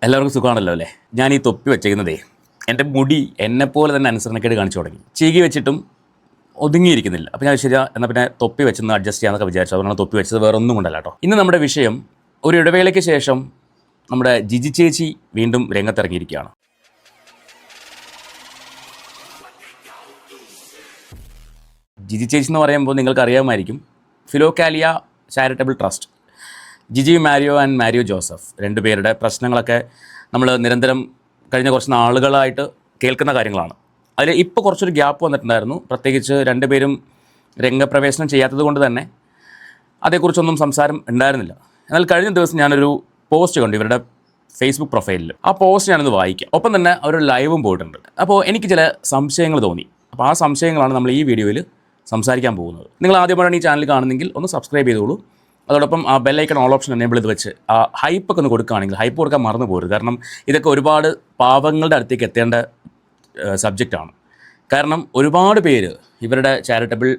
എല്ലാവർക്കും സുഖമാണല്ലോ അല്ലേ? ഞാൻ ഈ തൊപ്പി വെച്ചേക്കുന്നതേ എൻ്റെ മുടി എന്നെപ്പോലെ തന്നെ അനുസരണക്കേട് കാണിച്ചു തുടങ്ങി. ചീകി വെച്ചിട്ടും ഒതുങ്ങിയിരിക്കുന്നില്ല. അപ്പോൾ ഞാൻ ശരിയാ എന്നാൽ പിന്നെ തൊപ്പി വെച്ചൊന്ന് അഡ്ജസ്റ്റ് ചെയ്യാമെന്നൊക്കെ വിചാരിച്ചു. അതുകൊണ്ടാണ് തൊപ്പി വെച്ചത്, വേറെ ഒന്നും കൊണ്ടല്ല കേട്ടോ. ഇന്ന് നമ്മുടെ വിഷയം ഒരു ഇടവേളയ്ക്ക് ശേഷം നമ്മുടെ ജിജി ചേച്ചി വീണ്ടും രംഗത്തിറങ്ങിയിരിക്കുകയാണ്. ജിജി ചേച്ചി എന്ന് പറയുമ്പോൾ നിങ്ങൾക്ക് അറിയാമായിരിക്കും, Philokalia charitable trust, Giji Mario and Mario Joseph രണ്ടുപേരുടെ പ്രശ്നങ്ങളൊക്കെ നമ്മൾ നിരന്തരം കഴിഞ്ഞ കുറച്ച് നാളുകളായിട്ട് കേൾക്കുന്ന കാര്യങ്ങളാണ്. അതിൽ ഇപ്പോൾ കുറച്ചൊരു ഗ്യാപ്പ് വന്നിട്ടുണ്ടായിരുന്നു. പ്രത്യേകിച്ച് രണ്ടുപേരും രംഗപ്രവേശനം ചെയ്യാത്തത് കൊണ്ട് തന്നെ അതേക്കുറിച്ചൊന്നും സംസാരം ഉണ്ടായിരുന്നില്ല. എന്നാൽ കഴിഞ്ഞ ദിവസം ഞാനൊരു പോസ്റ്റ് കണ്ടു ഇവരുടെ ഫേസ്ബുക്ക് പ്രൊഫൈലിൽ. ആ പോസ്റ്റ് ഞാനൊന്ന് വായിക്കാം. ഒപ്പം തന്നെ ഒരു ലൈവും പോയിട്ടുണ്ട്. അപ്പോൾ എനിക്ക് ചില സംശയങ്ങൾ തോന്നി. അപ്പോൾ ആ സംശയങ്ങളാണ് നമ്മൾ ഈ വീഡിയോയിൽ സംസാരിക്കാൻ പോകുന്നത്. നിങ്ങൾ ആദ്യമായാണ് ഈ ചാനൽ കാണുന്നെങ്കിൽ ഒന്ന് സബ്സ്ക്രൈബ് ചെയ്തോളൂ. അതോടൊപ്പം ആ ബെല്ലൈക്കൺ ഓൾ ഓപ്ഷൻ എനേബിൾ ചെയ്ത് വെച്ച് ആ ഹൈപ്പൊക്കെ ഒന്ന് കൊടുക്കുകയാണെങ്കിൽ, ഹൈപ്പ് കൊടുക്കാൻ മറന്നു പോരുത്. കാരണം ഇതൊക്കെ ഒരുപാട് പാവങ്ങളുടെ അടുത്തേക്ക് എത്തേണ്ട സബ്ജക്റ്റാണ്. കാരണം ഒരുപാട് പേര് ഇവരുടെ ചാരിറ്റബിൾ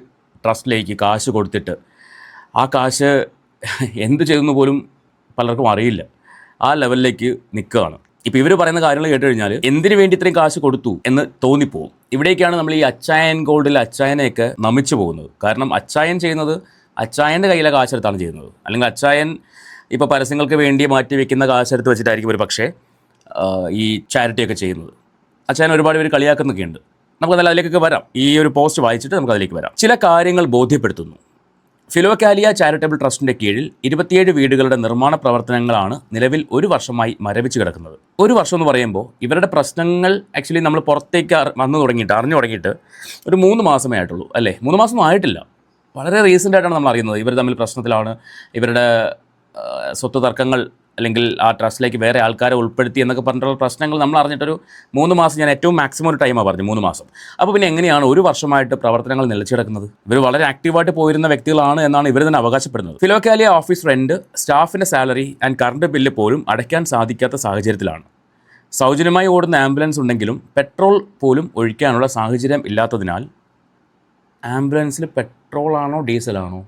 ട്രസ്റ്റിലേക്ക് കാശ് കൊടുത്തിട്ട് ആ കാശ് എന്ത് ചെയ്തെന്ന് പോലും പലർക്കും അറിയില്ല. ആ ലെവലിലേക്ക് നിൽക്കുകയാണ്. ഇപ്പോൾ ഇവർ പറയുന്ന കാര്യങ്ങൾ കേട്ട് കഴിഞ്ഞാൽ എന്തിനു വേണ്ടി ഇത്രയും കാശ് കൊടുത്തു എന്ന് തോന്നിപ്പോവും. ഇവിടേക്കാണ് നമ്മൾ ഈ അച്ചായൻ ഗോൾഡിൽ അച്ചായനെയൊക്കെ നമിച്ചു പോകുന്നത്. കാരണം അച്ചായൻ ചെയ്യുന്നത് അച്ചായൻ്റെ കയ്യിലെ കാശെടുത്താണ് ചെയ്യുന്നത്. അല്ലെങ്കിൽ അച്ചായൻ ഇപ്പോൾ പരസ്യങ്ങൾക്ക് വേണ്ടി മാറ്റി വെക്കുന്ന കാശെടുത്ത് വെച്ചിട്ടായിരിക്കും ഒരു പക്ഷേ ഈ ചാരിറ്റിയൊക്കെ ചെയ്യുന്നത്. അച്ചായൻ ഒരുപാട് പേര് കളിയാക്കുന്നൊക്കെയുണ്ട്. നമുക്കതെല്ലാം അതിലേക്കൊക്കെ വരാം. ഈ ഒരു പോസ്റ്റ് വായിച്ചിട്ട് നമുക്കതിലേക്ക് വരാം. ചില കാര്യങ്ങൾ ബോധ്യപ്പെടുത്തുന്നു. ഫിലോകാലിയ ചാരിറ്റബിൾ ട്രസ്റ്റിൻ്റെ കീഴിൽ 27 വീടുകളുടെ നിർമ്മാണ പ്രവർത്തനങ്ങളാണ് നിലവിൽ ഒരു വർഷമായി മരവിച്ച് കിടക്കുന്നത്. ഒരു വർഷം എന്ന് പറയുമ്പോൾ ഇവരുടെ പ്രശ്നങ്ങൾ ആക്ച്വലി നമ്മൾ പുറത്തേക്ക് അറിഞ്ഞു തുടങ്ങിയിട്ട് ഒരു 3 മാസമേ ആയിട്ടുള്ളൂ അല്ലേ? 3 മാസം ആയിട്ടില്ല. വളരെ റീസെൻ്റ് ആയിട്ടാണ് നമ്മൾ അറിയുന്നത് ഇവർ തമ്മിൽ പ്രശ്നത്തിലാണ്, ഇവരുടെ സ്വത്ത് തർക്കങ്ങൾ അല്ലെങ്കിൽ ആ ട്രസ്റ്റിലേക്ക് വേറെ ആൾക്കാരെ ഉൾപ്പെടുത്തി എന്നൊക്കെ പറഞ്ഞിട്ടുള്ള പ്രശ്നങ്ങൾ നമ്മൾ അറിഞ്ഞിട്ടൊരു 3 മാസം, ഞാൻ ഏറ്റവും മാക്സിമം ഒരു ടൈമാണ് പറഞ്ഞു 3 മാസം. അപ്പോൾ പിന്നെ എങ്ങനെയാണ് ഒരു വർഷമായിട്ട് പ്രവർത്തനങ്ങൾ നിലച്ചു കിടക്കുന്നത്? ഇവർ വളരെ ആക്റ്റീവായിട്ട് പോയിരുന്ന വ്യക്തികളാണ് എന്നാണ് ഇവർ തന്നെ അവകാശപ്പെടുന്നത്. ഫിലോകാലിയ ഓഫീസ് റെൻറ്റ്, സ്റ്റാഫിൻ്റെ സാലറി ആൻഡ് കറണ്ട് ബില്ല് പോലും അടയ്ക്കാൻ സാധിക്കാത്ത സാഹചര്യത്തിലാണ്. സൗജന്യമായി ഓടുന്ന ആംബുലൻസ് ഉണ്ടെങ്കിലും പെട്രോൾ പോലും ഒഴിക്കാനുള്ള സാഹചര്യം ഇല്ലാത്തതിനാൽ ആംബുലൻസിൽ പെട്രോളാണോ ഡീസലാണോ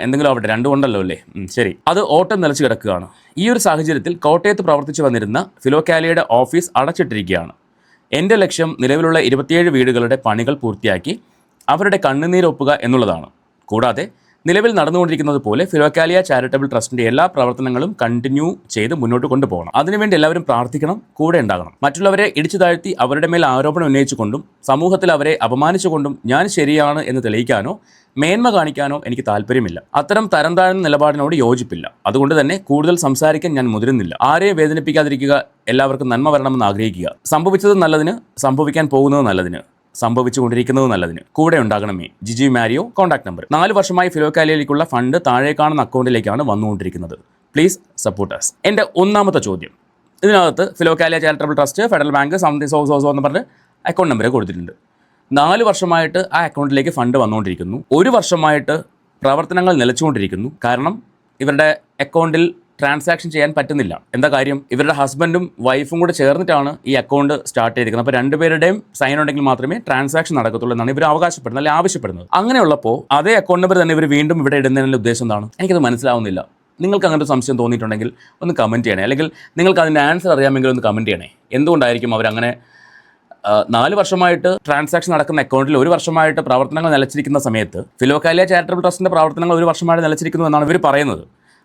എന്തെങ്കിലും ആവട്ടെ, രണ്ടും ഉണ്ടല്ലോ അല്ലേ? ശരി, അത് ഓട്ടം നിലച്ചു കിടക്കുകയാണ്. ഈ ഒരു സാഹചര്യത്തിൽ കോട്ടയത്ത് പ്രവർത്തിച്ചു വന്നിരുന്ന ഫിലോകാലിയയുടെ ഓഫീസ് അടച്ചിട്ടിരിക്കുകയാണ്. എൻ്റെ ലക്ഷ്യം നിലവിലുള്ള 27 വീടുകളുടെ പണികൾ പൂർത്തിയാക്കി അവരുടെ കണ്ണുനീരൊപ്പുക എന്നുള്ളതാണ്. കൂടാതെ നിലവിൽ നടന്നുകൊണ്ടിരിക്കുന്നത് പോലെ ഫിലോകാലിയ ചാരിറ്റബിൾ ട്രസ്റ്റിൻ്റെ എല്ലാ പ്രവർത്തനങ്ങളും കണ്ടിന്യൂ ചെയ്ത് മുന്നോട്ട് കൊണ്ടുപോകണം. അതിനുവേണ്ടി എല്ലാവരും പ്രാർത്ഥിക്കണം, കൂടെ ഉണ്ടാകണം. മറ്റുള്ളവരെ ഇടിച്ചു താഴ്ത്തി അവരുടെ മേൽ ആരോപണം ഉന്നയിച്ചുകൊണ്ടും സമൂഹത്തിൽ അവരെ അപമാനിച്ചുകൊണ്ടും ഞാൻ ശരിയാണ് എന്ന് തെളിയിക്കാനോ മേന്മ കാണിക്കാനോ എനിക്ക് താല്പര്യമില്ല. അത്തരം തരം താഴ്ന്ന നിലപാടിനോട് യോജിപ്പില്ല. അതുകൊണ്ട് തന്നെ കൂടുതൽ സംസാരിക്കാൻ ഞാൻ മുതിരുന്നില്ല. ആരെയും വേദനിപ്പിക്കാതിരിക്കുക, എല്ലാവർക്കും നന്മ വരണമെന്ന് ആഗ്രഹിക്കുക. സംഭവിച്ചത് നല്ലതിന്, സംഭവിക്കാൻ പോകുന്നത് നല്ലതിന്, സംഭവിച്ചുകൊണ്ടിരിക്കുന്നത് നല്ലതിന്. കൂടെ ഉണ്ടാകണമേ. ജിജി മാരിയോ. Contact number. 4 വർഷമായി ഫിലോകാലിയയിലേക്കുള്ള ഫണ്ട് താഴെ കാണുന്ന അക്കൗണ്ടിലേക്കാണ് വന്നുകൊണ്ടിരിക്കുന്നത്. Please support us. എൻ്റെ ഒന്നാമത്തെ ചോദ്യം, ഇതിനകത്ത് Philokalia charitable trust, Federal Bank, something so എന്ന് പറഞ്ഞ് അക്കൗണ്ട് നമ്പർ കൊടുത്തിട്ടുണ്ട്. 4 വർഷമായിട്ട് ആ അക്കൗണ്ടിലേക്ക് ഫണ്ട് വന്നുകൊണ്ടിരിക്കുന്നു. 1 വർഷമായിട്ട് പ്രവർത്തനങ്ങൾ നിലച്ചുകൊണ്ടിരിക്കുന്നു. കാരണം ഇവരുടെ അക്കൗണ്ടിൽ ട്രാൻസാക്ഷൻ ചെയ്യാൻ പറ്റുന്നില്ല. എന്താ കാര്യം? ഇവരുടെ ഹസ്ബൻഡും വൈഫും കൂടെ ചേർന്നിട്ടാണ് ഈ അക്കൗണ്ട് സ്റ്റാർട്ട് ചെയ്തിരിക്കുന്നത്. അപ്പോൾ രണ്ടുപേരുടെയും സൈൻ ഉണ്ടെങ്കിൽ മാത്രമേ ട്രാൻസാക്ഷൻ നടക്കത്തുള്ളൂ എന്നാണ് ഇവർ അവകാശപ്പെടുന്നത്, അല്ലെങ്കിൽ ആവശ്യപ്പെടുന്നത്. അങ്ങനെയുള്ളപ്പോൾ അതേ അക്കൗണ്ട് നമ്പർ തന്നെ ഇവർ വീണ്ടും ഇവിടെ ഇടുന്നതിനുള്ള ഉദ്ദേശം എന്താണ്? എനിക്കത് മനസ്സിലാവുന്നില്ല. നിങ്ങൾക്ക് അങ്ങനത്തെ സംശയം തോന്നിയിട്ടുണ്ടെങ്കിൽ ഒന്ന് കമൻറ്റ് ചെയ്യണേ. അല്ലെങ്കിൽ നിങ്ങൾക്ക് അതിൻ്റെ ആൻസർ അറിയാമെങ്കിൽ ഒന്ന് കമൻറ്റ് ചെയ്യണേ. എന്തുകൊണ്ടായിരിക്കും അവരങ്ങനെ 4 വർഷമായിട്ട് ട്രാൻസാക്ഷൻ നടക്കുന്ന അക്കൗണ്ടിൽ 1 വർഷമായിട്ട് പ്രവർത്തനങ്ങൾ നിലച്ചിരിക്കുന്ന സമയത്ത് ഫിലോകാലിയ ചാരിറ്റബിൾ ട്രസ്റ്റിൻ്റെ പ്രവർത്തനങ്ങൾ 1 വർഷമായിട്ട് നിലച്ചിരിക്കുന്നു എന്നാണ് ഇവർ പറയുന്നത്.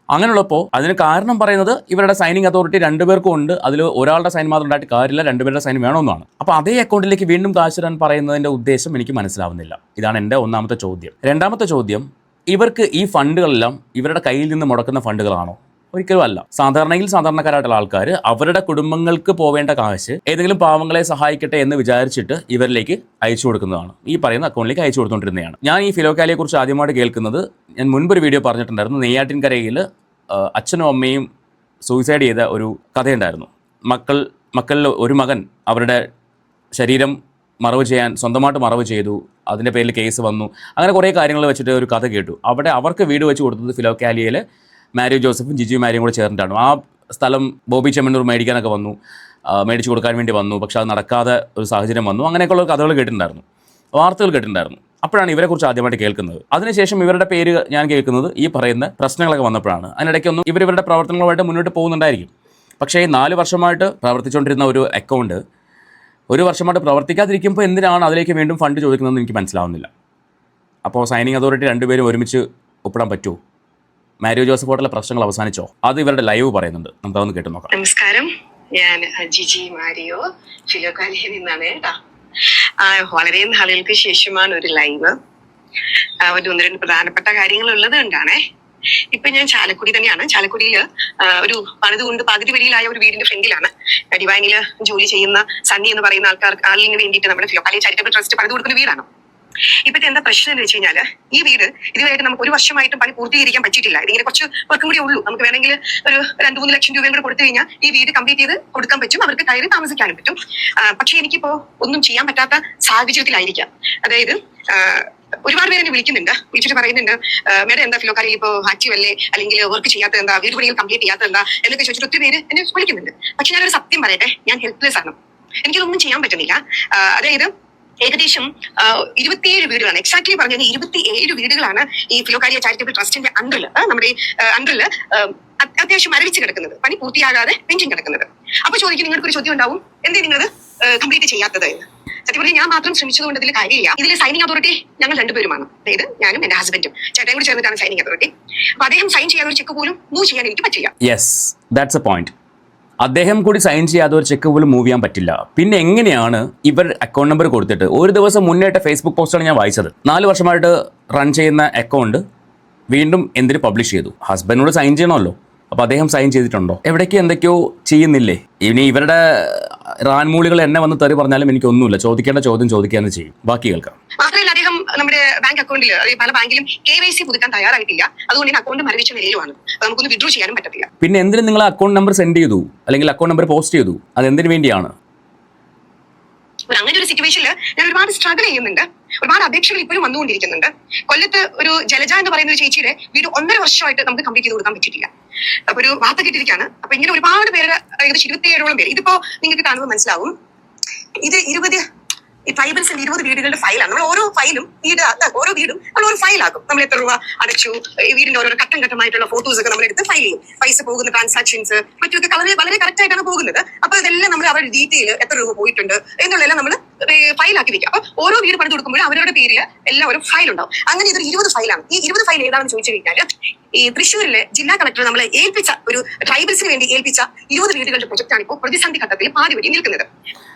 അങ്ങനെയുള്ളപ്പോൾ അതിന് കാരണം പറയുന്നത് ഇവരുടെ സൈനിങ് അതോറിറ്റി 2 പേർക്കും ഉണ്ട്. അതിൽ ഒരാളുടെ സൈൻ മാത്രം ഉണ്ടായിട്ട് കാര്യമില്ല, 2 പേരുടെ സൈൻ വേണമെന്നാണ്. അപ്പോൾ അതേ അക്കൗണ്ടിലേക്ക് വീണ്ടും കാശ് ഇടാൻ പറയുന്നതിൻ്റെ ഉദ്ദേശം എനിക്ക് മനസ്സിലാവുന്നില്ല. ഇതാണ് എൻ്റെ ഒന്നാമത്തെ ചോദ്യം. രണ്ടാമത്തെ ചോദ്യം, ഇവർക്ക് ഈ ഫണ്ടുകളെല്ലാം ഇവരുടെ കയ്യിൽ നിന്ന് മുടക്കുന്ന ഫണ്ടുകളാണോ? ഒരിക്കലും അല്ല. സാധാരണക്കാരായിട്ടുള്ള ആൾക്കാർ അവരുടെ കുടുംബങ്ങൾക്ക് പോവേണ്ട കാശ് ഏതെങ്കിലും പാവങ്ങളെ സഹായിക്കട്ടെ എന്ന് വിചാരിച്ചിട്ട് ഇവരിലേക്ക് അയച്ചു കൊടുക്കുന്നതാണ്. ഈ പറയുന്ന അക്കൗണ്ടിലേക്ക് അയച്ചു കൊടുത്തുകൊണ്ടിരുന്നതാണ്. ഞാൻ ഈ ഫിലോകാലിയെക്കുറിച്ച് ആദ്യമായിട്ട് കേൾക്കുന്നത്, ഞാൻ മുൻപൊരു വീഡിയോ പറഞ്ഞിട്ടുണ്ടായിരുന്നു, നെയ്യാറ്റിൻകരയിൽ അച്ഛനും അമ്മയും സൂയിസൈഡ് ചെയ്ത ഒരു കഥയുണ്ടായിരുന്നു. മക്കളിൽ ഒരു മകൻ അവരുടെ ശരീരം മറവ് ചെയ്യാൻ സ്വന്തമായിട്ട് മറവ് ചെയ്തു. അതിൻ്റെ പേരിൽ കേസ് വന്നു. അങ്ങനെ കുറേ കാര്യങ്ങൾ വെച്ചിട്ട് ഒരു കഥ കേട്ടു. അവിടെ അവർക്ക് വീട് വെച്ച് കൊടുത്തത് ഫിലോകാലിയയിൽ മാരിയോ ജോസഫും ജിജി മാരിയും കൂടെ ചേർന്നിട്ടാണ്. ആ സ്ഥലം ബോബി ചെമ്മണ്ണൂർ മേടിക്കാനൊക്കെ വന്നു, മേടിച്ചു കൊടുക്കാൻ വേണ്ടി വന്നു. പക്ഷേ അത് നടക്കാതെ ഒരു സാഹചര്യം വന്നു. അങ്ങനെയൊക്കെയുള്ള കഥകൾ കേട്ടിട്ടുണ്ടായിരുന്നു, വാർത്തകൾ കേട്ടിട്ടുണ്ടായിരുന്നു. അപ്പോഴാണ് ഇവരെക്കുറിച്ച് ആദ്യമായിട്ട് കേൾക്കുന്നത്. അതിനുശേഷം ഇവരുടെ പേര് ഞാൻ കേൾക്കുന്നത് ഈ പറയുന്ന പ്രശ്നങ്ങളൊക്കെ വന്നപ്പോഴാണ്. അതിനിടയ്ക്കൊന്നും ഇവരുടെ പ്രവർത്തനങ്ങളുമായിട്ട് മുന്നോട്ട് പോകുന്നുണ്ടായിരിക്കും. പക്ഷേ 4 വർഷമായിട്ട് പ്രവർത്തിച്ചുകൊണ്ടിരുന്ന ഒരു അക്കൗണ്ട് 1 വർഷമായിട്ട് പ്രവർത്തിക്കാതിരിക്കുമ്പോൾ എന്തിനാണ് അതിലേക്ക് വീണ്ടും ഫണ്ട് ചോദിക്കുന്നതെന്ന് എനിക്ക് മനസ്സിലാവുന്നില്ല. അപ്പോൾ സൈനിങ് അതോറിറ്റി രണ്ടുപേരും ഒരുമിച്ച് ഒപ്പിടാൻ പറ്റുമോ? മാരിയോ ജോസഫ് ഹോട്ടലിലെ പ്രശ്നങ്ങൾ അവസാനിച്ചോ? അത് ഇവരുടെ ലൈവ് പറയുന്നുണ്ട്, നമുക്കതൊന്ന് കേട്ട് നോക്കാം. നമസ്കാരം, ഞാൻ ജിജി മാരിയോ ഫിലോകാലിയിൽ നിന്നാണ് കേട്ടോ. വളരെ നാളുകൾക്ക് ശേഷമാണ് ഒരു ലൈവ്. ഒരു 1-2 പ്രധാനപ്പെട്ട കാര്യങ്ങൾ ഉള്ളത് കൊണ്ടാണേ. ഇപ്പൊ ഞാൻ ചാലക്കുടി തന്നെയാണ്. ചാലക്കുടിയില് ഒരു പണിതുകൊണ്ട് പകുതി വരിയിലായ ഒരു വീടിന്റെ ഫ്രണ്ടിലാണ് ഡിവൈനില് ജോലി ചെയ്യുന്ന സണ്ണി എന്ന് പറയുന്ന ആളിന് വേണ്ടിയിട്ട് നമ്മുടെ ഫിലോകാലിയ ചാരിറ്റബിൾ ട്രസ്റ്റ് പണിത് കൊടുക്കുന്ന വീടാണ്. ഇപ്പോഴത്തെ എന്താ പ്രശ്നം എന്ന് വെച്ച് കഴിഞ്ഞാൽ, ഈ വീട് ഇതുവരെയായിട്ട് നമുക്ക് 1 വർഷമായിട്ടും പണി പൂർത്തീകരിക്കാൻ പറ്റിയിട്ടില്ല. ഇതിങ്ങനെ കുറച്ച് വർക്കും കൂടി ഉള്ളൂ. നമുക്ക് വേണമെങ്കിൽ ഒരു 2-3 ലക്ഷം രൂപയും കൂടെ കൊടുത്തു കഴിഞ്ഞാൽ ഈ വീട് കംപ്ലീറ്റ് ചെയ്ത് കൊടുക്കാൻ പറ്റും, അവർക്ക് കയറി താമസിക്കാനും പറ്റും. പക്ഷെ എനിക്കിപ്പോ ഒന്നും ചെയ്യാൻ പറ്റാത്ത സാഹചര്യത്തിലായിരിക്കാം. അതായത് ഒരുപാട് പേര് എന്നെ വിളിച്ചിട്ട് പറയുന്നുണ്ട്, മേഡം എന്താ ഫിലോകാലിയിൽ ഇപ്പോ ആക്റ്റീവ് അല്ലേ, അല്ലെങ്കിൽ വർക്ക് ചെയ്യാത്ത എന്താ, വീട് പണികൾ കംപ്ലീറ്റ് ചെയ്യാത്ത എന്താ എന്നൊക്കെ ചോദിച്ചിട്ട് ഒത്തിരി പേര് എന്നെ വിളിക്കുന്നുണ്ട്. പക്ഷെ ഞാനൊരു സത്യം പറയട്ടെ, ഞാൻ ഹെൽപ്ലെസ് ആണ്. എനിക്കിതൊന്നും ചെയ്യാൻ പറ്റുന്നില്ല. അതായത് ഏകദേശം 27 വീടുകളാണ്, എക്സാക്ട്ലി പറഞ്ഞാൽ 27 വീടുകളാണ് ഈ ഫിലോകാലിയ ചാരിറ്റബിൾ ട്രസ്റ്റിന്റെ അണ്ടറിൽ, നമ്മുടെ അണ്ടറിൽ അത്യാവശ്യം മരവിച്ച് കിടക്കുന്നത്, പണി പൂർത്തിയാകാതെ പെൻഡിങ് കിടക്കുന്നത്. അപ്പൊ ചോദിക്കും, നിങ്ങൾക്ക് ഒരു ചോദ്യം ഉണ്ടാവും, എന്തേ നിങ്ങളത് കംപ്ലീറ്റ് ചെയ്യാത്തത് എന്ന്. സത്യം പറഞ്ഞാൽ ഞാൻ മാത്രം ശ്രമിച്ചതുകൊണ്ട് ഇതിൽ കാര്യമില്ല. ഇതിൽ സൈനിങ് അതോറിറ്റി ഞങ്ങൾ 2 പേരുമാണ്. അതായത് ഞാനും എന്റെ ഹസ്ബൻഡും ചേട്ടനും കൂടി ചേർന്നിട്ടാണ് സൈനിങ് അതോറിറ്റി. അപ്പൊ അദ്ദേഹം സൈൻ ചെയ്യാതെ ഒരു ചെക്ക് പോലും മൂവ് ചെയ്യാൻ എനിക്ക് പറ്റില്ല. Yes, that's A point. അദ്ദേഹം കൂടി സൈൻ ചെയ്യാതെ ഒരു ചെക്ക് പോലും മൂവ് ചെയ്യാൻ പറ്റില്ല. പിന്നെ എങ്ങനെയാണ് ഇവർ അക്കൗണ്ട് നമ്പർ കൊടുത്തിട്ട്, ഒരു ദിവസം മുന്നേറ്റ ഫേസ്ബുക്ക് പോസ്റ്റാണ് ഞാൻ വായിച്ചത്, 4 വർഷമായിട്ട് റൺ ചെയ്യുന്ന അക്കൗണ്ട് വീണ്ടും എന്തിന് പബ്ലിഷ് ചെയ്തു? ഹസ്ബൻഡിനോട് സൈൻ ചെയ്യണമല്ലോ. അപ്പോൾ അദ്ദേഹം സൈൻ ചെയ്തിട്ടുണ്ടോ? എവിടേക്കോ എന്തൊക്കെയോ ചെയ്യുന്നില്ലേ? ഇനി ഇവരുടെ റാൻമൂളികൾ എന്നെ വന്ന് തെറി പറഞ്ഞാലും എനിക്കൊന്നുമില്ല, ചോദിക്കേണ്ട ചോദ്യം ചോദിക്കാന്ന് ചെയ്യും. ബാക്കി കേൾക്കാം. മാത്രമല്ല, അദ്ദേഹം നമ്മുടെ ബാങ്ക് അക്കൗണ്ടിൽ പല ബാങ്കിലും KYC പുതുക്കാൻ തയ്യാറായിട്ടില്ല. അതുകൊണ്ട് അക്കൗണ്ട് മരവിച്ച നിലയിലുമാണ്. നമുക്കൊന്ന് വിഡ്രോ ചെയ്യാനും പറ്റത്തില്ല. പിന്നെ എന്തിനു നിങ്ങൾ അക്കൗണ്ട് നമ്പർ സെൻഡ് ചെയ്തു, അല്ലെങ്കിൽ അക്കൗണ്ട് നമ്പർ പോസ്റ്റ് ചെയ്തു? അതെന്തിനു വേണ്ടിയാണ്? അങ്ങനെ ഒരു സിറ്റുവേഷനിൽ ഞാൻ ഒരുപാട് സ്ട്രഗിൾ ചെയ്യുന്നുണ്ട്. ഒരുപാട് അപേക്ഷകൾ ഇപ്പോഴും വന്നുകൊണ്ടിരിക്കുന്നുണ്ട്. കൊല്ലത്ത് ഒരു ജലജ എന്ന് പറയുന്ന ഒരു ചേച്ചിയുടെ വീട് 1.5 വർഷമായിട്ട് നമുക്ക് കംപ്ലീറ്റ് ചെയ്ത് കൊടുക്കാൻ പറ്റിയിട്ടില്ല. അപ്പൊ ഒരു വാർത്ത കിട്ടിയിരിക്കുകയാണ്. അപ്പൊ ഇങ്ങനെ ഒരുപാട് പേര്, ഏകദേശം 27ഓളം പേര്. ഇതിപ്പോ നിങ്ങൾക്ക് കാണുമ്പോൾ മനസ്സിലാവും, ഇത് 20 ട്രൈബൽസിന്റെ 20 വീടുകളുടെ ഫയലാണ്. നമ്മൾ ഓരോ ഫയലും ഓരോ വീടും നമ്മൾ ഒരു ഫയലാക്കും. നമ്മൾ എത്ര രൂപ അടച്ചു, ഈ വീടിന്റെ ഓരോ ഘട്ടം ഘട്ടമായിട്ടുള്ള ഫോട്ടോസ് ഒക്കെ നമ്മൾ എടുത്ത് ഫയൽ ചെയ്യും. പൈസ പോകുന്ന ട്രാൻസാക്ഷൻസ് മറ്റൊക്കെ വളരെ കറക്റ്റ് ആയിട്ടാണ് പോകുന്നത്. അപ്പൊ ഇതെല്ലാം നമ്മൾ അവരുടെ ഡീറ്റെയിൽ, എത്ര രൂപ പോയിട്ടുണ്ട് എന്നുള്ളതെല്ലാം നമ്മൾ ഫയലാക്കി വെക്കുക. അപ്പൊ ഓരോ വീട് പണിത് കൊടുക്കുമ്പോൾ അവരുടെ പേരിൽ എല്ലാം ഒരു ഫയൽ ഉണ്ടാവും. അങ്ങനെ ഇതൊരു 20 ഫയലാണ്. ഈ 20 ഫയൽ ഏതാണെന്ന് ചോദിച്ചു കഴിഞ്ഞാൽ, ഈ തൃശ്ശൂരിലെ ജില്ലാ കളക്ടർ നമ്മളെ ഏൽപ്പിച്ച, ഒരു ട്രൈബൽസിന് വേണ്ടി ഏൽപ്പിച്ച 20 വീടുകളുടെ പ്രൊജക്റ്റാണ് ഇപ്പോൾ പ്രതിസന്ധി ഘട്ടത്തിൽ പാതിവഴി നിൽക്കുന്നത്.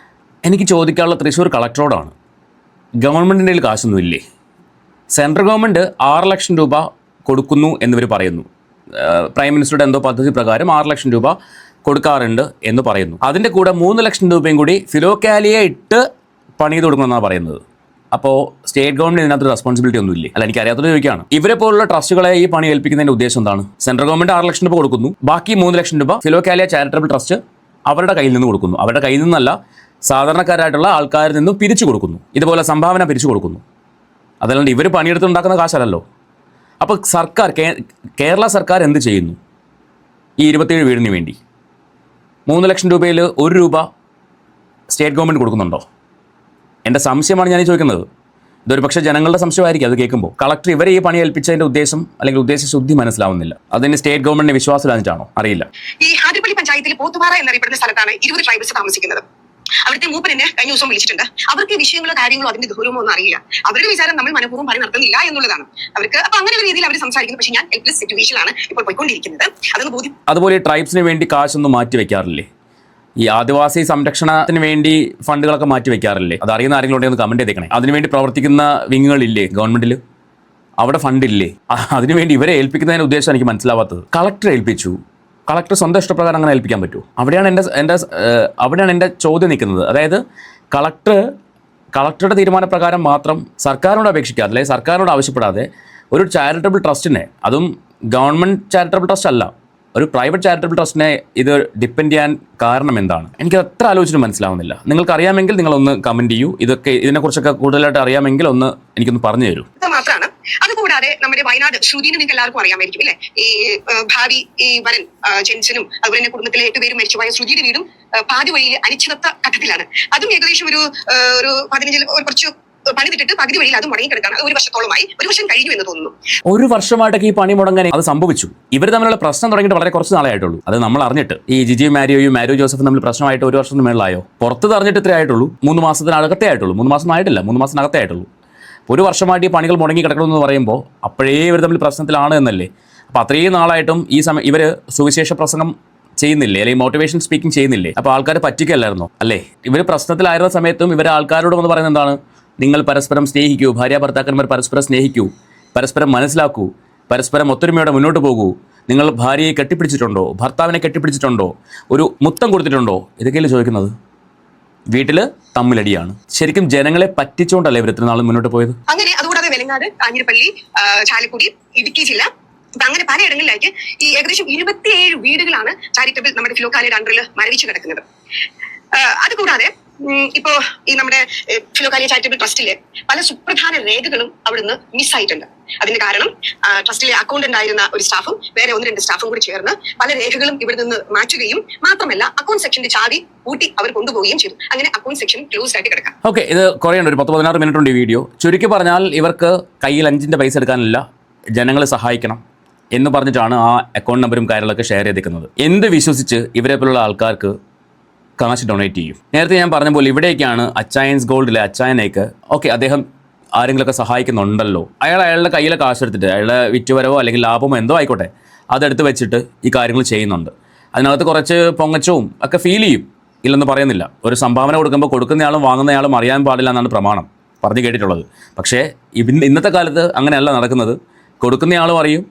എനിക്ക് ചോദിക്കാനുള്ള തൃശ്ശൂർ കളക്ടറോടാണ്. ഗവൺമെൻറ്റിൻ്റെ കയ്യിൽ കാശൊന്നും ഇല്ലേ? സെൻട്രൽ ഗവൺമെൻറ് 6 ലക്ഷം രൂപ കൊടുക്കുന്നു എന്നിവർ പറയുന്നു. പ്രൈം മിനിസ്റ്ററുടെ എന്തോ പദ്ധതി പ്രകാരം 6 ലക്ഷം രൂപ കൊടുക്കാറുണ്ട് എന്ന് പറയുന്നു. അതിൻ്റെ കൂടെ 3 ലക്ഷം രൂപയും കൂടി ഫിലോകാലിയെ ഇട്ട് പണി ചെയ്ത് കൊടുക്കണമെന്നാണ് പറയുന്നത്. അപ്പോൾ സ്റ്റേറ്റ് ഗവൺമെൻറ് ഇതിനകത്ത് റെസ്പോൺസിബിലിറ്റി ഒന്നും ഇല്ലേ? അല്ല, എനിക്ക് അറിയാത്തത് ചോദിക്കുകയാണ്. ഇവരെ പോലുള്ള ട്രസ്റ്റുകളെ ഈ പണി ഏൽപ്പിക്കുന്നതിൻ്റെ ഉദ്ദേശം എന്താണ്? സെൻട്രൽ ഗവൺമെൻറ് 6 ലക്ഷം രൂപ കൊടുക്കുന്നു, ബാക്കി 3 ലക്ഷം രൂപ ഫിലോകാലിയ ചാരിറ്റബിൾ ട്രസ്റ്റ് അവരുടെ കയ്യിൽ നിന്ന് കൊടുക്കുന്നു. അവരുടെ കയ്യിൽ നിന്നല്ല, സാധാരണക്കാരായിട്ടുള്ള ആൾക്കാരിൽ നിന്നും പിരിച്ചു കൊടുക്കുന്നു. ഇതുപോലെ സംഭാവന പിരിച്ചു കൊടുക്കുന്നു. അതല്ലാണ്ട് ഇവർ പണിയെടുത്തുണ്ടാക്കുന്ന കാശല്ലല്ലോ. അപ്പോൾ സർക്കാർ, കേരള സർക്കാർ എന്ത് ചെയ്യുന്നു? ഈ 27 വീടിന് വേണ്ടി 3 ലക്ഷം രൂപയിൽ 1 രൂപ സ്റ്റേറ്റ് ഗവൺമെൻറ് കൊടുക്കുന്നുണ്ടോ? എൻ്റെ സംശയമാണ് ഞാൻ ചോദിക്കുന്നത്. ഇതൊരു പക്ഷേ ജനങ്ങളുടെ സംശയമായിരിക്കും അത് കേൾക്കുമ്പോൾ. കളക്ടർ ഇവരെ ഈ പണി ഏൽപ്പിച്ചതിൻ്റെ ഉദ്ദേശം, അല്ലെങ്കിൽ ഉദ്ദേശശുദ്ധി മനസ്സിലാവുന്നില്ല. അതിന് സ്റ്റേറ്റ് ഗവൺമെൻറ്റിന് വിശ്വാസമില്ലാഞ്ഞിട്ടാണോ? അറിയില്ല. ഈ ഹാദിപ്പള്ളി പഞ്ചായത്തിൽ പോത്തുപാറ എന്നറിയപ്പെടുന്ന സ്ഥലത്താണ് 20 ട്രൈബൽസ് താമസിക്കുന്നത്. അവിടുത്തെ മൂപ്പൻ എന്നെ കഴിഞ്ഞ ദിവസം വിളിച്ചിട്ടുണ്ട്. അവർക്ക് വിഷയങ്ങളോ കാര്യങ്ങളോ അതിന്റെ ഗൗരവമോ ഒന്നും അറിയില്ല. അവരുടെ വിചാരം നമ്മൾ മനഃപൂർവ്വം പണി നടത്തുന്നില്ല എന്നുള്ളതാണ് അവർക്ക്. അപ്പൊ അങ്ങനെ ഒരു രീതിയിൽ അവർ സംസാരിക്കുന്നു. പക്ഷേ ഞാൻ ഹെൽപ്ലെസ് സിറ്റുവേഷനിലാണ് ഇപ്പോൾ പോയിക്കൊണ്ടിരിക്കുന്നത്. അതൊന്ന് ബോധ്യം. അതുപോലെ ട്രൈബ്സിന് വേണ്ടി കാശൊന്നും മാറ്റി വെക്കാറില്ലേ? ഈ ആദിവാസി സംരക്ഷണത്തിന് വേണ്ടി ഫണ്ടുകളൊക്കെ മാറ്റി വെക്കാറില്ലേ? അത് അറിയുന്ന ആരെങ്കിലും ഉണ്ടെങ്കിൽ ഒന്ന് കമൻറ്റ് ചെയ്തേക്കണേ. അതിനുവേണ്ടി പ്രവർത്തിക്കുന്ന വിങ്ങുകളില്ലേ ഗവൺമെൻറ്റിൽ? അവിടെ ഫണ്ടില്ലേ? അതിനുവേണ്ടി ഇവരെ ഏൽപ്പിക്കുന്നതിൻ്റെ ഉദ്ദേശം എനിക്ക് മനസ്സിലാവാത്തത്. കളക്ടർ ഏൽപ്പിച്ചു, കളക്ടർ സ്വന്തം ഇഷ്ടപ്രകാരം അങ്ങനെ ഏൽപ്പിക്കാൻ പറ്റുമോ? അവിടെയാണ് എൻ്റെ ചോദ്യം നിൽക്കുന്നത്. അതായത് കളക്ടറുടെ തീരുമാനപ്രകാരം മാത്രം സർക്കാരിനോട് അപേക്ഷിക്കാതെ, അല്ലെങ്കിൽ സർക്കാരിനോട് ആവശ്യപ്പെടാതെ ഒരു ചാരിറ്റബിൾ ട്രസ്റ്റിനെ, അതും ഗവൺമെൻറ് ചാരിറ്റബിൾ ട്രസ്റ്റ് അല്ല, ഒരു പ്രൈവറ്റ് ചാരിറ്റബിൾ ട്രസ്റ്റിനെ ഇത് ഡിപ്പെൻഡ് ചെയ്യാൻ കാരണം എന്താണ്? എനിക്ക് അത്ര ആലോചിച്ചിട്ട് മനസ്സിലാവുന്നില്ല. നിങ്ങൾക്ക് അറിയാമെങ്കിൽ നിങ്ങളൊന്ന് കമൻറ്റ് ചെയ്യൂ. ഇതിനെക്കുറിച്ചൊക്കെ കൂടുതലായിട്ട് അറിയാമെങ്കിൽ എനിക്കൊന്ന് പറഞ്ഞു തരൂ. മാത്രമാണ്. അതുകൂടാതെ നമ്മുടെ വയനാട് ശ്രുതിനെ നിങ്ങൾക്ക് എല്ലാവർക്കും അറിയാമായിരിക്കും അല്ലെ? ഈ ഭാവി, ഈ വരൻ ജെൻസനും അതുപോലെ തന്നെ കുടുംബത്തിലെ 8 പേരും മരിച്ചുപോയ ശ്രുതിയുടെ വീടും പാതി വഴിയിൽ അനിശ്ചിതത്വ ഘട്ടത്തിലാണ്. അതും ഏകദേശം ഒരു 15 കുറച്ച് പണിതിട്ട് പകുതി വഴിയിൽ അത് മുടങ്ങിക്കിടക്കാണ്. അത് 1 വർഷത്തോളമായി, 1 വർഷം കഴിഞ്ഞു എന്ന് തോന്നുന്നു. 1 വർഷമായിട്ടൊക്കെ ഈ പണി മുടങ്ങാൻ അത് സംഭവിച്ചു. ഇവർ തമ്മിലുള്ള പ്രശ്നം തുടങ്ങിയിട്ട് വളരെ കുറച്ച് നാളെ ആയിട്ടുള്ളൂ. അത് നമ്മൾ അറിഞ്ഞിട്ട് ഈ ജിജി മാരിയോയും മാരിയോ ജോസഫും തമ്മിൽ പ്രശ്നമായിട്ട് 1 വർഷത്തിന് മേളിലായോ? പുറത്ത് അറിഞ്ഞിട്ട് ഇത്രേ ആയിട്ടുള്ളൂ. 3 മാസത്തിനകത്തേ ആയിട്ടുള്ളൂ. 3 മാസം ആയിട്ടില്ല, 3 മാസത്തിനകത്തേ ആയിട്ടുള്ളൂ. 1 വർഷമായിട്ട് ഈ പണികൾ മുടങ്ങി കിടക്കണമെന്ന് പറയുമ്പോൾ അപ്പോഴേ ഇവർ തമ്മിൽ പ്രശ്നത്തിലാണ് എന്നല്ലേ? അപ്പോൾ അത്രയും നാളായിട്ടും ഈ സമയം ഇവർ സുവിശേഷ പ്രസംഗം ചെയ്യുന്നില്ലേ, അല്ലെങ്കിൽ മോട്ടിവേഷൻ സ്പീക്കിംഗ് ചെയ്യുന്നില്ലേ? അപ്പോൾ ആൾക്കാർ പറ്റിക്കല്ലായിരുന്നോ? അല്ലേ? ഇവർ പ്രശ്നത്തിലായിരുന്ന സമയത്തും ഇവർ ആൾക്കാരോട് വന്ന് പറയുന്നത് എന്താണ്? നിങ്ങൾ പരസ്പരം സ്നേഹിക്കൂ, ഭാര്യ ഭർത്താക്കന്മാർ പരസ്പരം സ്നേഹിക്കൂ, പരസ്പരം മനസ്സിലാക്കൂ, പരസ്പരം ഒത്തൊരുമയോടെ മുന്നോട്ട് പോകൂ. നിങ്ങൾ ഭാര്യയെ കെട്ടിപ്പിടിച്ചിട്ടുണ്ടോ? ഭർത്താവിനെ കെട്ടിപ്പിടിച്ചിട്ടുണ്ടോ? ഒരു മുത്തം കൊടുത്തിട്ടുണ്ടോ? ഇതൊക്കെയല്ലേ ചോദിക്കുന്നത്? വീട്ടിൽ തമ്മിലടിയാണ്. ശരിക്കും ജനങ്ങളെ പറ്റിച്ചുകൊണ്ടല്ലേ ഇവർ ഇത്ര നാളും മുന്നോട്ട് പോയത്? അങ്ങനെ അതുകൂടാതെ വെലങ്ങാട്, കാഞ്ഞിരപ്പള്ളി, ചാലക്കുടി, ഇടുക്കി ജില്ല, അങ്ങനെ പലയിടങ്ങളിലേക്ക് ഈ ഏകദേശം 27 വീടുകളാണ് ചാരിറ്റബിൾ നമ്മുടെ ഫിലോക്കാലിയുടെ അണ്ടറിൽ മരവിച്ച് കിടക്കുന്നത്. അതുകൂടാതെ ഇപ്പോ ഈ നമ്മുടെ ഫിലോക്കാലിയ ചാരിറ്റബിൾ ട്രസ്റ്റിലെ പല സുപ്രധാന രേഖകളും അവിടുന്ന് മിസ്സായിട്ടുണ്ട്. അതിന് കാരണം ട്രസ്റ്റിലെ അക്കൗണ്ടന്റ് ആയിരുന്ന ഒരു സ്റ്റാഫും വേറെ 1-2 സ്റ്റാഫും കൂടി ചേർന്ന് പല രേഖകളും ഇവിടെ നിന്ന് മാറ്റുകയും മാത്രമല്ല അക്കൗണ്ട് സെക്ഷന്റെ ചാവി കൂട്ടി അവർ കൊണ്ടുപോവുകയും ചെയ്തു. അങ്ങനെ അക്കൗണ്ട് സെക്ഷൻ ക്ലോസ് ആയിട്ട് കിടക്കാം. ഓക്കെ, ഇത് കുറേ ഉണ്ട്, ഒരു 10-16 മിനിറ്റ് ഉണ്ട് ഈ വീഡിയോ. ചുരുക്കി പറഞ്ഞാൽ ഇവർക്ക് കയ്യിൽ 5 പൈസ എടുക്കാനില്ല, ജനങ്ങളെ സഹായിക്കണം എന്ന് പറഞ്ഞിട്ടാണ് ആ അക്കൗണ്ട് നമ്പറും കാര്യങ്ങളൊക്കെ ഷെയർ ചെയ്തിരിക്കുന്നത്. എന്ത് വിശ്വസിച്ച് ഇവരെ പോലുള്ള ആൾക്കാർക്ക് കാശ് ഡൊണേറ്റ് ചെയ്യും? നേരത്തെ ഞാൻ പറഞ്ഞ പോലെ ഇവിടേക്കാണ് അച്ചായൻസ് ഗോൾഡിലെ അച്ചായനേക്ക് ഓക്കെ അദ്ദേഹം ആരെങ്കിലുമൊക്കെ സഹായിക്കുന്നുണ്ടല്ലോ, അയാളുടെ കയ്യിലെ കാശ് എടുത്തിട്ട് അയാളുടെ വിറ്റുവരവോ അല്ലെങ്കിൽ ലാഭമോ എന്തോ ആയിക്കോട്ടെ അതെടുത്ത് വെച്ചിട്ട് ഈ കാര്യങ്ങൾ ചെയ്യുന്നുണ്ട്. അതിനകത്ത് കുറച്ച് പൊങ്ങച്ചവും ഒക്കെ ഫീൽ ചെയ്യും, ഇല്ലെന്ന് പറയുന്നില്ല. ഒരു സംഭാവന കൊടുക്കുമ്പോൾ കൊടുക്കുന്നയാളും വാങ്ങുന്നയാളും അറിയാൻ പാടില്ല എന്നാണ് പ്രമാണം പറഞ്ഞു കേട്ടിട്ടുള്ളത്. പക്ഷേ ഇന്നത്തെ കാലത്ത് അങ്ങനെയല്ല നടക്കുന്നത്. കൊടുക്കുന്നയാളും അറിയും,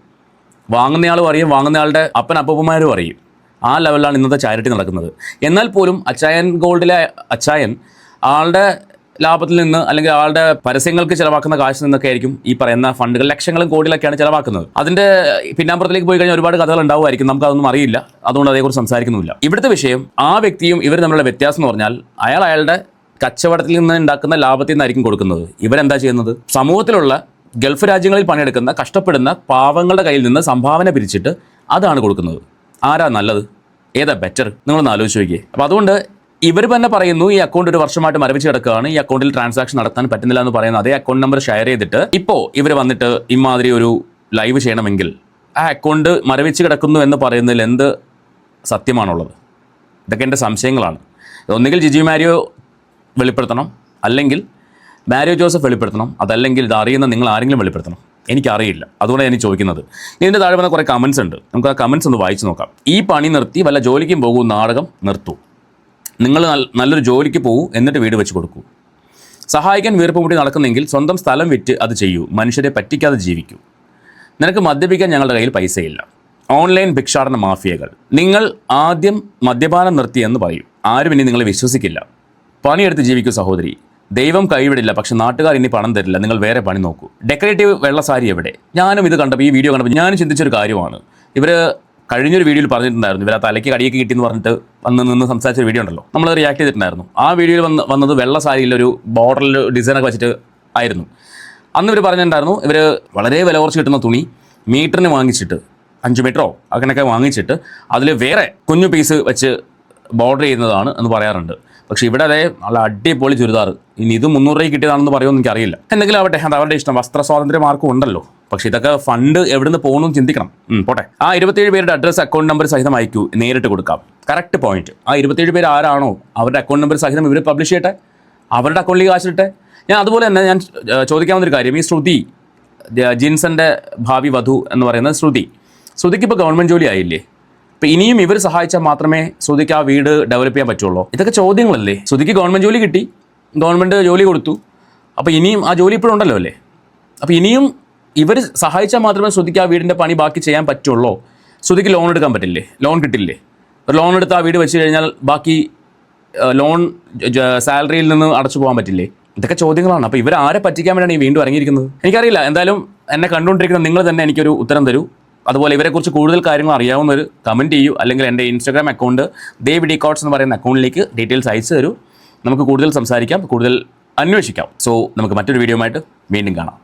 വാങ്ങുന്നയാളും അറിയും, വാങ്ങുന്നയാളുടെ അപ്പനപ്പൂപ്പന്മാരും അറിയും. ആ ലെവലിലാണ് ഇന്നത്തെ ചാരിറ്റി നടക്കുന്നത്. എന്നാൽ പോലും അച്ചായൻ ഗോൾഡിലെ അച്ചായൻ ആളുടെ ലാഭത്തിൽ നിന്ന് അല്ലെങ്കിൽ ആളുടെ പരസ്യങ്ങൾക്ക് ചിലവാക്കുന്ന കാശിൽ നിന്നൊക്കെ ആയിരിക്കും ഈ പറയുന്ന ഫണ്ടുകൾ ലക്ഷങ്ങളും കോടികളൊക്കെയാണ് ചിലവാക്കുന്നത്. അതിൻ്റെ പിന്നാമ്പുറത്തേക്ക് പോയി കഴിഞ്ഞാൽ ഒരുപാട് കഥകൾ ഉണ്ടാവുമായിരിക്കും, നമുക്കതൊന്നും അറിയില്ല, അതുകൊണ്ട് അതേക്കുറിച്ച് സംസാരിക്കുന്നില്ല. ഇവിടുത്തെ വിഷയം ആ വ്യക്തിയും ഇവർ തമ്മിലുള്ള വ്യത്യാസം എന്ന് പറഞ്ഞാൽ അയാളുടെ കച്ചവടത്തിൽ നിന്ന് ഉണ്ടാക്കുന്ന ലാഭത്തിൽ നിന്നായിരിക്കും കൊടുക്കുന്നത്. ഇവരെന്താ ചെയ്യുന്നത്? സമൂഹത്തിലുള്ള ഗൾഫ് രാജ്യങ്ങളിൽ പണിയെടുക്കുന്ന കഷ്ടപ്പെടുന്ന പാവങ്ങളുടെ കയ്യിൽ നിന്ന് സംഭാവന പിരിച്ചിട്ട് അതാണ് കൊടുക്കുന്നത്. ആരാ നല്ലത്? ഏതാ ബെറ്റർ? നിങ്ങളൊന്ന് ആലോചിച്ച് നോക്കിയേ. അപ്പോൾ അതുകൊണ്ട് ഇവർ തന്നെ പറയുന്നു ഈ അക്കൗണ്ട് 1 വർഷമായിട്ട് മരവിച്ച് കിടക്കുകയാണ്, ഈ അക്കൗണ്ടിൽ ട്രാൻസാക്ഷൻ നടത്താൻ പറ്റുന്നില്ല എന്ന് പറയുന്ന അതേ അക്കൗണ്ട് നമ്പർ ഷെയർ ചെയ്തിട്ട് ഇപ്പോൾ ഇവർ വന്നിട്ട് ഇമാതിരി ഒരു ലൈവ് ചെയ്യണമെങ്കിൽ ആ അക്കൗണ്ട് മരവിച്ച് കിടക്കുന്നു എന്ന് പറയുന്നതിൽ എന്ത് സത്യമാണുള്ളത്? ഇതൊക്കെ എൻ്റെ സംശയങ്ങളാണ്. ഒന്നുകിൽ ജിജി മാരിയോ വെളിപ്പെടുത്തണം, അല്ലെങ്കിൽ മാരിയോ ജോസഫ് വെളിപ്പെടുത്തണം, അതല്ലെങ്കിൽ ഇത് അറിയുന്ന നിങ്ങൾ ആരെങ്കിലും വെളിപ്പെടുത്തണം. എനിക്കറിയില്ല, അതുകൊണ്ട് ഞാൻ ചോദിക്കുന്നത്. ഇതിൻ്റെ താഴെ വന്ന കുറേ കമൻസ് ഉണ്ട്, നമുക്ക് ആ കമൻസ് ഒന്ന് വായിച്ച് നോക്കാം. ഈ പണി നിർത്തി വല്ല ജോലിക്കും പോകൂ, നാടകം നിർത്തൂ. നിങ്ങൾ നല്ലൊരു ജോലിക്ക് പോകൂ, എന്നിട്ട് വീട് വെച്ച് കൊടുക്കൂ. സഹായിക്കാൻ വീർപ്പ് മുട്ടി നടക്കുന്നെങ്കിൽ സ്വന്തം സ്ഥലം വിറ്റ് അത് ചെയ്യൂ. മനുഷ്യരെ പറ്റിക്കാതെ ജീവിക്കൂ. നിനക്ക് മദ്യപിക്കാൻ ഞങ്ങളുടെ കയ്യിൽ പൈസയില്ല. ഓൺലൈൻ ഭിക്ഷാടന മാഫിയകൾ, നിങ്ങൾ ആദ്യം മദ്യപാനം നിർത്തിയെന്ന് പറയൂ, ആരും ഇനി നിങ്ങളെ വിശ്വസിക്കില്ല. പണിയെടുത്ത് ജീവിക്കൂ സഹോദരി. ദൈവം കൈവിടില്ല, പക്ഷെ നാട്ടുകാർ ഇനി പണം തരില്ല, നിങ്ങൾ വേറെ പണി നോക്കൂ. ഡെക്കറേറ്റീവ് വെള്ളസാരി എവിടെ? ഞാനും ഇത് കണ്ടപ്പോൾ, ഈ വീഡിയോ കണ്ടപ്പോൾ ഞാനും ചിന്തിച്ചൊരു കാര്യമാണ്. ഇവർ കഴിഞ്ഞൊരു വീഡിയോയിൽ പറഞ്ഞിട്ടുണ്ടായിരുന്നു, ഇവർ ആ തലയ്ക്ക് കടിയൊക്കെ കിട്ടിയെന്ന് പറഞ്ഞിട്ട് നിന്ന് സംസാരിച്ച വീഡിയോ ഉണ്ടല്ലോ, നമ്മൾ റിയാക്ട് ചെയ്തിട്ടുണ്ടായിരുന്നു. ആ വീഡിയോയിൽ വന്നത് വെള്ളസാരിയിൽ ഒരു ബോർഡറിൽ ഡിസൈനൊക്കെ വെച്ചിട്ട് ആയിരുന്നു. അന്ന് ഇവർ പറഞ്ഞിട്ടുണ്ടായിരുന്നു, ഇവർ വളരെ വില കുറച്ച് കിട്ടുന്ന തുണി മീറ്ററിന് വാങ്ങിച്ചിട്ട് 5 മീറ്ററോ അങ്ങനെയൊക്കെ വാങ്ങിച്ചിട്ട് അതിൽ വേറെ കുഞ്ഞു പീസ് വെച്ച് ബോർഡർ ചെയ്യുന്നതാണ് എന്ന് പറയാറുണ്ട്. പക്ഷേ ഇവിടെ അതേ നല്ല അടിപൊളി ചുരിദാർ, ഇനി ഇത് 300 രൂപയ്ക്ക് കിട്ടിയതാണെന്ന് പറയുമെന്ന് എനിക്കറിയില്ല. എന്തെങ്കിലും ആവട്ടെ, അത് അവരുടെ ഇഷ്ടം, വസ്ത്ര സ്വാതന്ത്ര്യം ആർക്കും ഉണ്ടല്ലോ. പക്ഷേ ഇതൊക്കെ ഫണ്ട് എവിടുന്ന് പോകണമെന്ന് ചിന്തിക്കണം. പോട്ടെ. ആ 27 പേരുടെ അഡ്രസ്സ് അക്കൗണ്ട് നമ്പർ സഹിതം അയക്കൂ, നേരിട്ട് കൊടുക്കാം. Correct point. ആ 27 പേര് ആരാണോ അവരുടെ അക്കൗണ്ട് നമ്പർ സഹിതം ഇവർ പബ്ലിഷ് ചെയ്യട്ടെ, അവരുടെ അക്കൗണ്ടിൽ കാശിട്ടെ. ഞാൻ അതുപോലെ തന്നെ ഞാൻ ചോദിക്കാവുന്നൊരു കാര്യം, ഈ ശ്രുതി ജിൻസന്റെ ഭാവി വധു എന്ന് പറയുന്നത് ശ്രുതിക്ക് ഇപ്പോൾ ഗവൺമെൻറ് ജോലി ആയില്ലേ? അപ്പോൾ ഇനിയും ഇവർ സഹായിച്ചാൽ മാത്രമേ ശ്രുതിക്ക് ആ വീട് ഡെവലപ്പ് ചെയ്യാൻ പറ്റുള്ളൂ. ഇതൊക്കെ ചോദ്യങ്ങളല്ലേ? ശ്രുതിക്ക് ഗവൺമെൻറ് ജോലി കിട്ടി, ഗവൺമെൻറ് ജോലി കൊടുത്തു, അപ്പോൾ ഇനിയും ആ ജോലി ഇപ്പോഴും ഉണ്ടല്ലോ അല്ലേ? അപ്പോൾ ഇനിയും ഇവർ സഹായിച്ചാൽ മാത്രമേ ശ്രുതിക്ക് ആ വീടിൻ്റെ പണി ബാക്കി ചെയ്യാൻ പറ്റുള്ളൂ. ശ്രുതിക്ക് ലോൺ എടുക്കാൻ പറ്റില്ലേ? ലോൺ കിട്ടില്ലേ? ഒരു ലോൺ എടുത്ത് ആ വീട് വെച്ച് കഴിഞ്ഞാൽ ബാക്കി ലോൺ സാലറിയിൽ നിന്ന് അടച്ചു പോകാൻ പറ്റില്ലേ? ഇതൊക്കെ ചോദ്യങ്ങളാണ്. അപ്പോൾ ഇവർ ആരെ പറ്റിക്കാൻ വേണ്ടിയാണ് ഈ വീണ്ടും ഇറങ്ങിയിരിക്കുന്നത്? എനിക്കറിയില്ല. എന്തായാലും എന്നെ കണ്ടുകൊണ്ടിരിക്കുന്ന നിങ്ങൾ തന്നെ എനിക്കൊരു ഉത്തരം തരൂ. അതുപോലെ ഇവരെക്കുറിച്ച് കൂടുതൽ കാര്യങ്ങൾ അറിയാവുന്നൊരു കമൻറ്റ് ചെയ്യൂ, അല്ലെങ്കിൽ എൻ്റെ ഇൻസ്റ്റാഗ്രാം അക്കൗണ്ട് ദേവ് ഡിക്കോട്ട്സ് എന്ന് പറയുന്ന അക്കൗണ്ടിലേക്ക് ഡീറ്റെയിൽസ് അയച്ചു തരൂ. നമുക്ക് കൂടുതൽ സംസാരിക്കാം, കൂടുതൽ അന്വേഷിക്കാം. സോ നമുക്ക് മറ്റൊരു വീഡിയോ ആയിട്ട് വീണ്ടും കാണാം.